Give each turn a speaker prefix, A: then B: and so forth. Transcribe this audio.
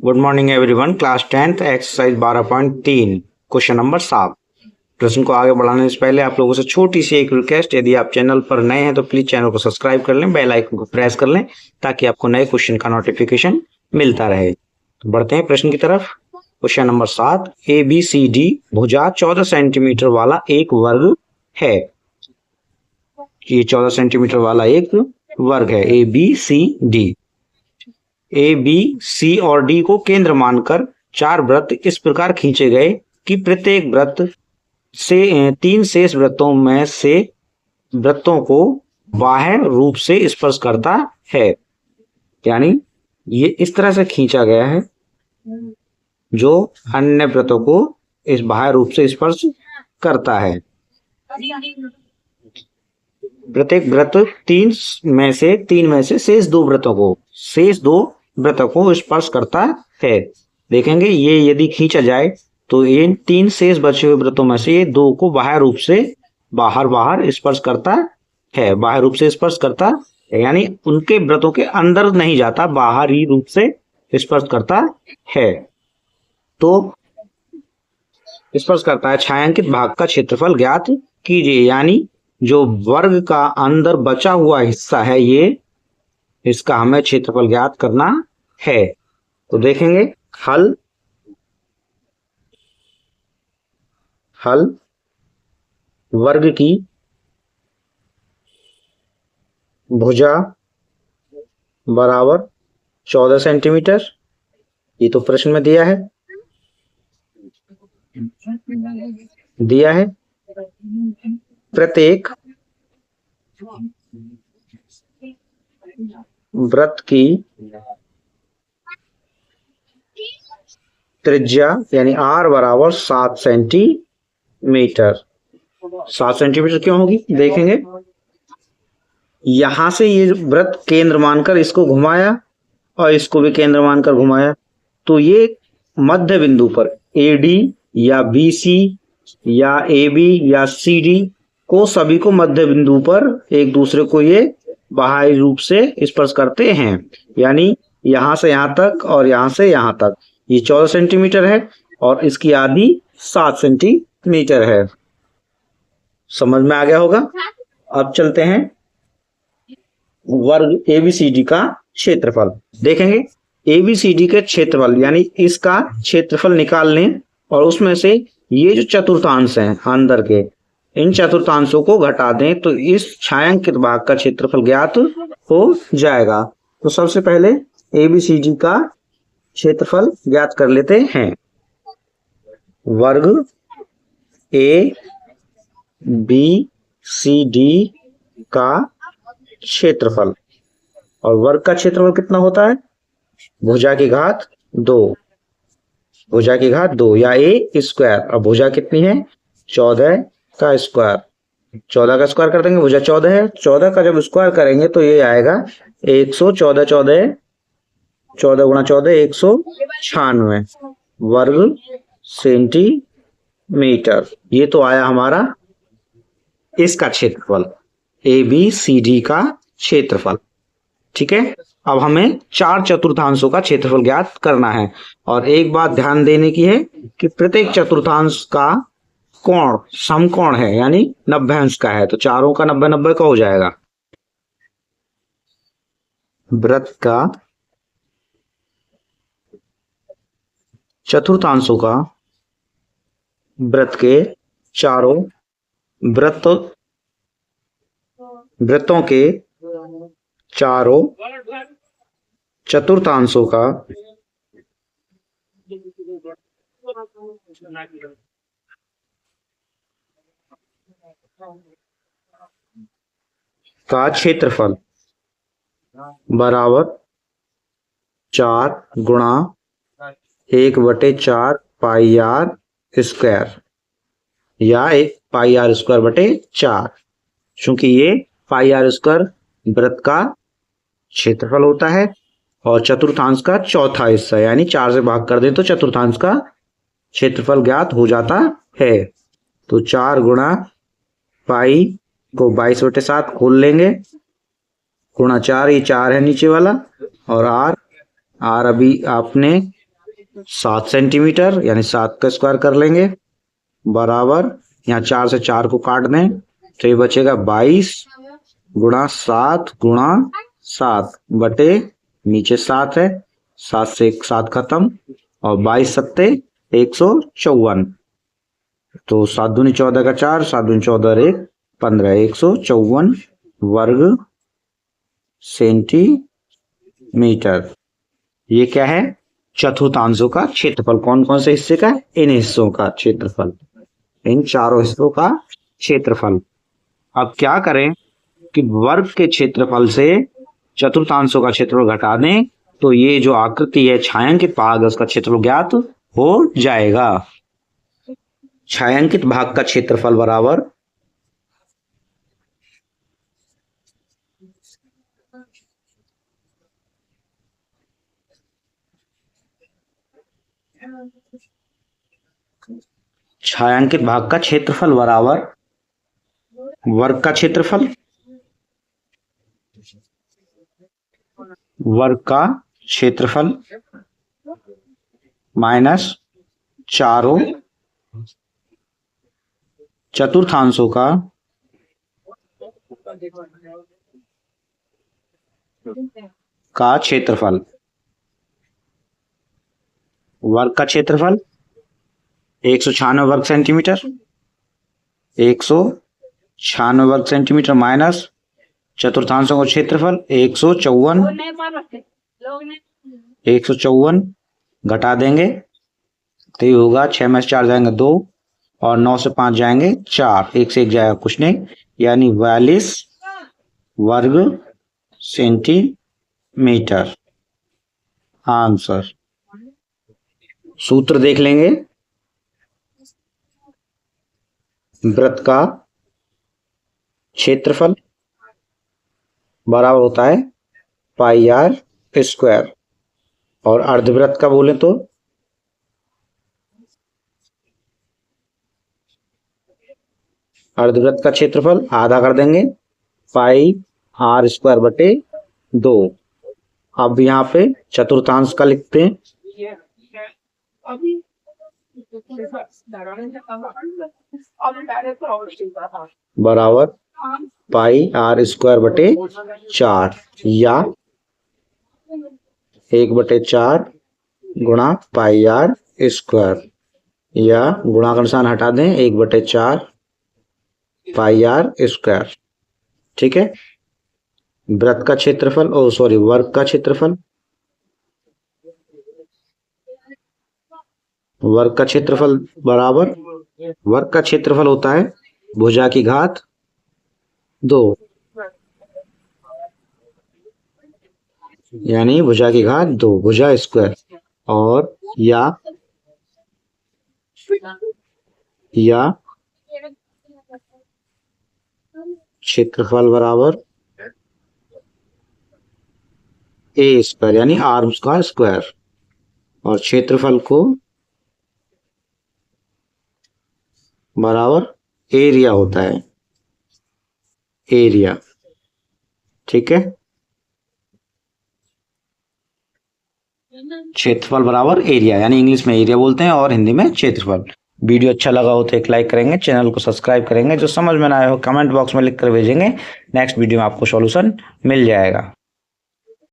A: Good morning everyone. Class 10th exercise 12.3 question number 7। प्रश्न को आगे बढ़ाने से पहले आप लोगों से छोटी सी एक रिक्वेस्ट, यदि आप चैनल पर नए हैं तो प्लीज चैनल को सब्सक्राइब कर लें, बेल आइकन को प्रेस कर लें ताकि आपको नए क्वेश्चन का नोटिफिकेशन मिलता रहे। तो बढ़ते हैं प्रश्न की तरफ। क्वेश्चन नंबर 7, ABCD भुजा 14 सेंटीमीटर वाला एक वर्ग है। ये 14 सेंटीमीटर वाला एक वर्ग है ABCD। ए, बी, सी और डी को केंद्र मानकर 4 वृत्त इस प्रकार खींचे गए कि प्रत्येक वृत्त से 3 शेष वृत्तों में से वृत्तों को बाह्य रूप से स्पर्श करता है। यानी ये इस तरह से खींचा गया है जो अन्य वृत्तों को इस बाह्य रूप से स्पर्श करता है। प्रत्येक वृत्त तीन में से शेष दो वृत्तों को स्पर्श करता है। देखेंगे ये यदि खींचा जाए तो इन 3 शेष बचे हुए वृत्तों में से ये 2 को बाह्य रूप से बाहर स्पर्श करता है। बाह्य रूप से स्पर्श करता है यानी उनके वृत्तों के अंदर नहीं जाता, बाहरी रूप से स्पर्श करता है। तो स्पर्श करता है। छायांकित भाग का क्षेत्रफल ज्ञात कीजिए। यानी जो वर्ग का अंदर बचा हुआ हिस्सा है ये, इसका हमें क्षेत्रफल ज्ञात करना है। तो देखेंगे हल वर्ग की भुजा बराबर 14 सेंटीमीटर, ये तो प्रश्न में दिया है। प्रत्येक वृत्त की त्रिज्या यानी R बराबर 7 सेंटीमीटर। 7 सेंटीमीटर क्यों होगी? देखेंगे यहां से ये वृत्त केंद्र मानकर इसको घुमाया और इसको भी केंद्र मानकर घुमाया, तो ये मध्य बिंदु पर AD या BC या AB या CD को सभी को मध्य बिंदु पर एक दूसरे को ये बाह्य रूप से स्पर्श करते हैं। यानी यहां से यहां तक और यहां से यहां तक ये 14 सेंटीमीटर है और इसकी आधी 7 सेंटीमीटर है। समझ में आ गया होगा। अब चलते हैं वर्ग ABCD का क्षेत्रफल। देखेंगे ABCD के क्षेत्रफल यानी इसका क्षेत्रफल निकाल लें और उसमें से ये जो चतुर्थांश हैं अंदर के, इन चतुर्थांशों को घटा दें तो इस छायांकित भाग का क्षेत्रफल ज्ञात हो जाएगा। तो सबसे पहले ABCD का क्षेत्रफल ज्ञात कर लेते हैं। वर्ग ABCD का क्षेत्रफल, और वर्ग का क्षेत्रफल कितना होता है? भुजा की घात 2 या A स्क्वायर। और भुजा कितनी है? 14 का स्क्वायर। 14 का स्क्वायर कर देंगे, भुजा 14 है। 14 का जब स्क्वायर करेंगे तो ये आएगा 114 14 गुणा 14 196 वर्ग सेंटीमीटर। ये तो आया हमारा इसका क्षेत्रफल, ABCD का क्षेत्रफल। ठीक है। अब हमें 4 चतुर्थांशों का क्षेत्रफल ज्ञात करना है। और एक बात ध्यान देने की है कि प्रत्येक चतुर्थांश का कोण समकोण है यानी 90 अंश का है। तो चारों का 90-90 का हो जाएगा। वृत्त का चतुर्थांशों का वृत्त के चारों वृत्तों के चारों चतुर्थांशों का क्षेत्रफल बराबर 4 गुणा 1/4 पाई R स्क्वायर या 1 पाई R स्क्वायर बटे 4। चूंकि ये पाई R स्क्वायर वृत्त का क्षेत्रफल होता है और चतुर्थांश का चौथा हिस्सा यानी 4 से भाग कर दें तो चतुर्थांश का क्षेत्रफल ज्ञात हो जाता है। तो 4 गुणा पाई को 22/7 खोल लेंगे, गुणा 4, ये 4 है नीचे वाला, और R अभी आपने 7 सेंटीमीटर, यानी 7 का स्क्वायर कर लेंगे, बराबर यहाँ 4 से 4 को काट दें तो ये बचेगा 22 गुणा 7 गुणा 7 बटे नीचे 7 है, 7 से 7 खत्म और 22 सत्ते 154, तो 7 दूनी 14 का 4, 7 दूनी 14 1 15, 154 वर्ग सेंटीमीटर। ये क्या है? चतुर्थांशों का क्षेत्रफल। कौन कौन से हिस्से का? इन हिस्सों का क्षेत्रफल, इन चारों हिस्सों का क्षेत्रफल। अब क्या करें कि वर्ग के क्षेत्रफल से चतुर्थांशों का क्षेत्रफल घटा दें तो ये जो आकृति है छायांकित भाग, उसका क्षेत्रफल ज्ञात हो जाएगा। छायांकित भाग का क्षेत्रफल बराबर छायांकित भाग का क्षेत्रफल बराबर वर्ग का क्षेत्रफल, वर्ग का क्षेत्रफल माइनस चारों चतुर्थांशों का क्षेत्रफल। वर्ग का क्षेत्रफल 196 वर्ग सेंटीमीटर, 196 वर्ग सेंटीमीटर माइनस चतुर्थांशों का क्षेत्रफल 154 घटा देंगे तो ये होगा 6 में से 4 जाएंगे 2 और 9 से 5 जाएंगे 4, 1 से 1 जाएगा कुछ नहीं, यानी 42 वर्ग सेंटीमीटर आंसर। सूत्र देख लेंगे। वृत्त का क्षेत्रफल बराबर होता है पाई आर स्क्वायर, और अर्धवृत्त का बोले तो अर्धवृत्त का क्षेत्रफल आधा कर देंगे पाई आर स्क्वायर बटे 2। अब यहाँ पे चतुर्थांश का लिखते हैं, बराबर पाई आर स्क्वायर बटे 4 या 1/4 गुणा पाई आर स्क्वायर, या गुणा का निशान हटा दें 1/4 पाई आर स्क्वायर। ठीक है। वृत्त का क्षेत्रफल वर्ग का क्षेत्रफल, वर्ग का क्षेत्रफल बराबर वर्ग का क्षेत्रफल होता है भुजा की घात 2, यानी भुजा की घात 2 भुजा स्क्वायर, और या क्षेत्रफल बराबर ए स्क्वायर, यानी आर्म्स का स्क्वायर, और क्षेत्रफल को बराबर एरिया होता है, एरिया। ठीक है। क्षेत्रफल बराबर एरिया, यानी इंग्लिश में एरिया बोलते हैं और हिंदी में क्षेत्रफल। वीडियो अच्छा लगा हो तो एक लाइक करेंगे, चैनल को सब्सक्राइब करेंगे, जो समझ में ना आए हो कमेंट बॉक्स में लिख कर भेजेंगे, नेक्स्ट वीडियो में आपको सॉल्यूशन मिल जाएगा।